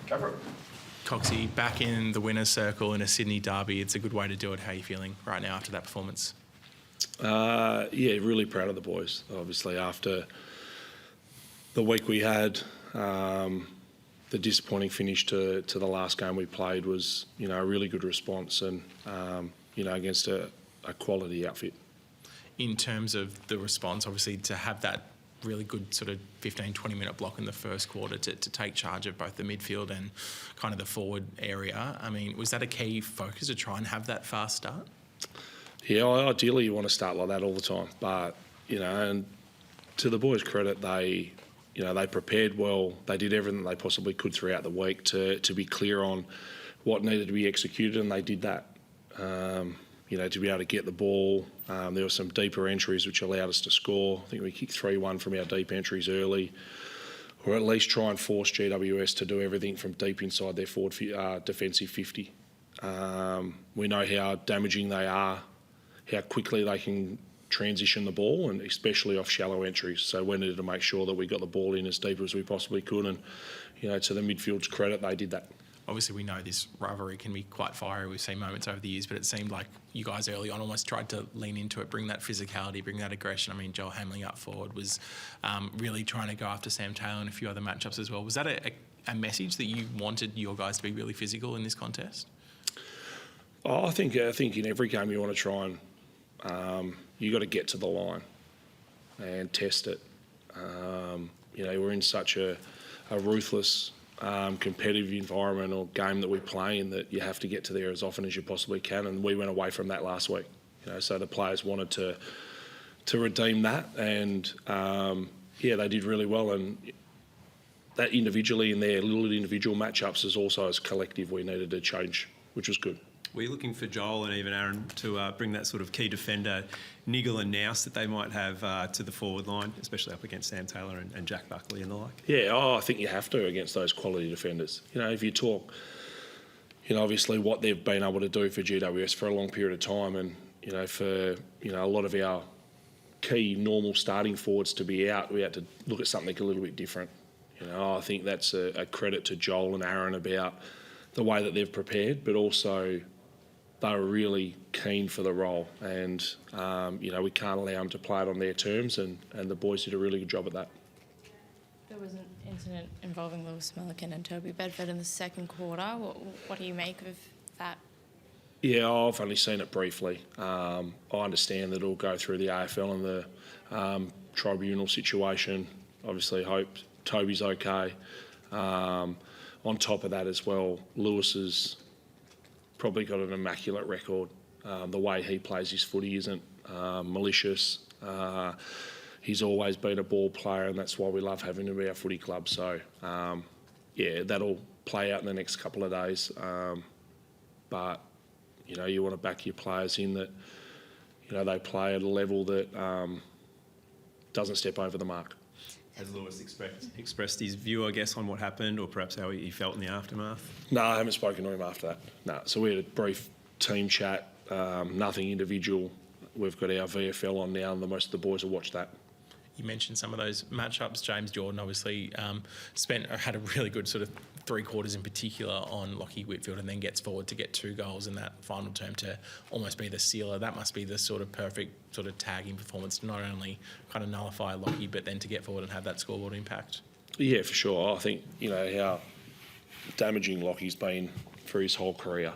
Go for it. Coxie, back in the winner's circle in a Sydney derby. It's a good way to do it. How are you feeling right now after that performance? Yeah, really proud of the boys. Obviously, after the week we had, the disappointing finish to the last game we played was, a really good response and, against a quality outfit. In terms of the response, obviously, to have that really good sort of 15, 20-minute block in the first quarter to take charge of both the midfield and kind of the forward area. I mean, was that a key focus to try and have that fast start? Yeah, ideally you want to start like that all the time. But, and to the boys' credit, they prepared well. They did everything they possibly could throughout the week to be clear on what needed to be executed, and they did that. To be able to get the ball. There were some deeper entries which allowed us to score. I think we kicked 3-1 from our deep entries early, or at least try and force GWS to do everything from deep inside their forward defensive 50. We know how damaging they are, how quickly they can transition the ball, and especially off shallow entries. So we needed to make sure that we got the ball in as deep as we possibly could, and to the midfield's credit, they did that. Obviously, we know this rivalry can be quite fiery. We've seen moments over the years, but it seemed like you guys early on almost tried to lean into it, bring that physicality, bring that aggression. I mean, Joel Hamling up forward was really trying to go after Sam Taylor and a few other matchups as well. Was that a message that you wanted your guys to be really physical in this contest? I think in every game you want to try and you got to get to the line and test it. We're in such a ruthless competitive environment or game that we play in that you have to get to there as often as you possibly can, and we went away from that last week. So the players wanted to redeem that, and they did really well. And that individually in their little individual matchups is also as collective we needed to change, which was good. Were you looking for Joel and even Aaron to bring that sort of key defender niggle and nous that they might have to the forward line, especially up against Sam Taylor and Jack Buckley and the like? Yeah, I think you have to against those quality defenders. If you talk, obviously what they've been able to do for GWS for a long period of time, and for a lot of our key normal starting forwards to be out, we had to look at something a little bit different. I think that's a credit to Joel and Aaron about the way that they've prepared, but also they were really keen for the role, and we can't allow them to play it on their terms, and the boys did a really good job at that. There was an incident involving Lewis Milliken and Toby Bedford in the second quarter. What do you make of that? Yeah, I've only seen it briefly. I understand that it'll go through the AFL and the tribunal situation. Obviously hope Toby's okay. On top of that as well, Lewis is probably got an immaculate record. The way he plays his footy isn't malicious. He's always been a ball player, and that's why we love having him at our footy club. So, that'll play out in the next couple of days. But, you want to back your players in that, they play at a level that doesn't step over the mark. Has Lewis expressed his view, I guess, on what happened, or perhaps how he felt in the aftermath? No, I haven't spoken to him after that. No, so we had a brief team chat, nothing individual. We've got our VFL on now, and most of the boys will watch that. You mentioned some of those matchups. James Jordan obviously had a really good sort of 3 quarters in particular on Lockie Whitfield, and then gets forward to get 2 goals in that final term to almost be the sealer. That must be the sort of perfect sort of tagging performance to not only kind of nullify Lockie, but then to get forward and have that scoreboard impact. Yeah, for sure. I think, how damaging Lockie's been for his whole career.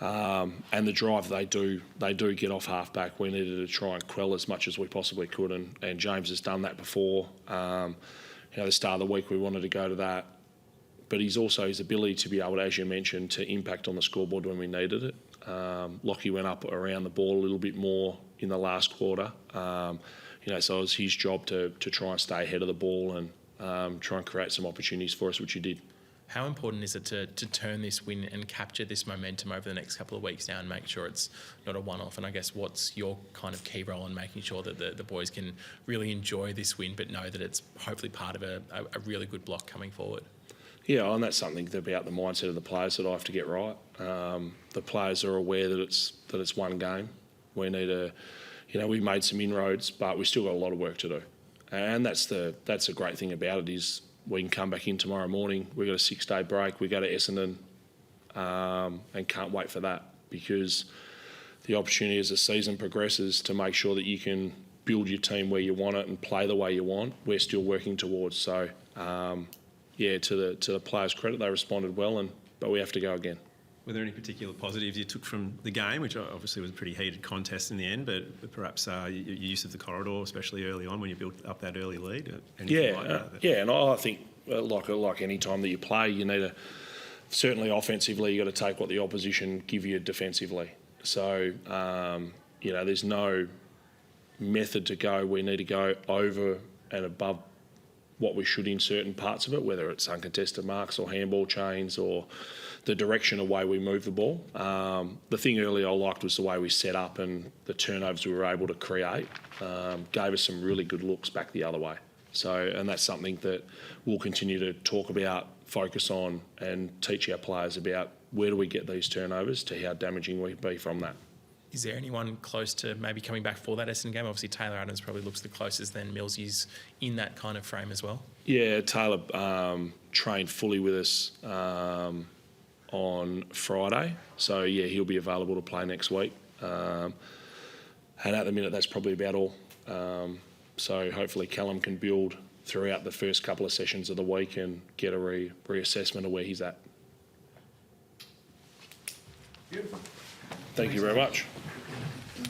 And the drive they do get off half-back. We needed to try and quell as much as we possibly could, and James has done that before. The start of the week we wanted to go to that. But he's also his ability to be able to, as you mentioned, to impact on the scoreboard when we needed it. Lockie went up around the ball a little bit more in the last quarter. So it was his job to try and stay ahead of the ball and try and create some opportunities for us, which he did. How important is it to turn this win and capture this momentum over the next couple of weeks now and make sure it's not a one-off? And I guess what's your kind of key role in making sure that the boys can really enjoy this win but know that it's hopefully part of a really good block coming forward? Yeah, and that's something about the mindset of the players that I have to get right. The players are aware that it's one game. We need we made some inroads, but we still got a lot of work to do. And that's a great thing about it is, we can come back in tomorrow morning. We've got a 6-day break. We go to Essendon, and can't wait for that, because the opportunity as the season progresses to make sure that you can build your team where you want it and play the way you want, we're still working towards. So, to the players' credit, they responded well, but we have to go again. Were there any particular positives you took from the game, which obviously was a pretty heated contest in the end, but perhaps your use of the corridor, especially early on when you built up that early lead? Yeah, and I think like any time that you play, you need to, certainly offensively, you got to take what the opposition give you defensively. So, there's no method to go. We need to go over and above what we should in certain parts of it, whether it's uncontested marks or handball chains or the direction of way we move the ball. The thing earlier I liked was the way we set up and the turnovers we were able to create gave us some really good looks back the other way. So, and that's something that we'll continue to talk about, focus on, and teach our players about where do we get these turnovers to how damaging we be from that. Is there anyone close to maybe coming back for that Essendon game? Obviously, Taylor Adams probably looks the closest, then Millsy's in that kind of frame as well. Yeah, Taylor trained fully with us on Friday. So, he'll be available to play next week. And at the minute, that's probably about all. So hopefully Callum can build throughout the first couple of sessions of the week and get a reassessment of where he's at. Beautiful. Thank you very much.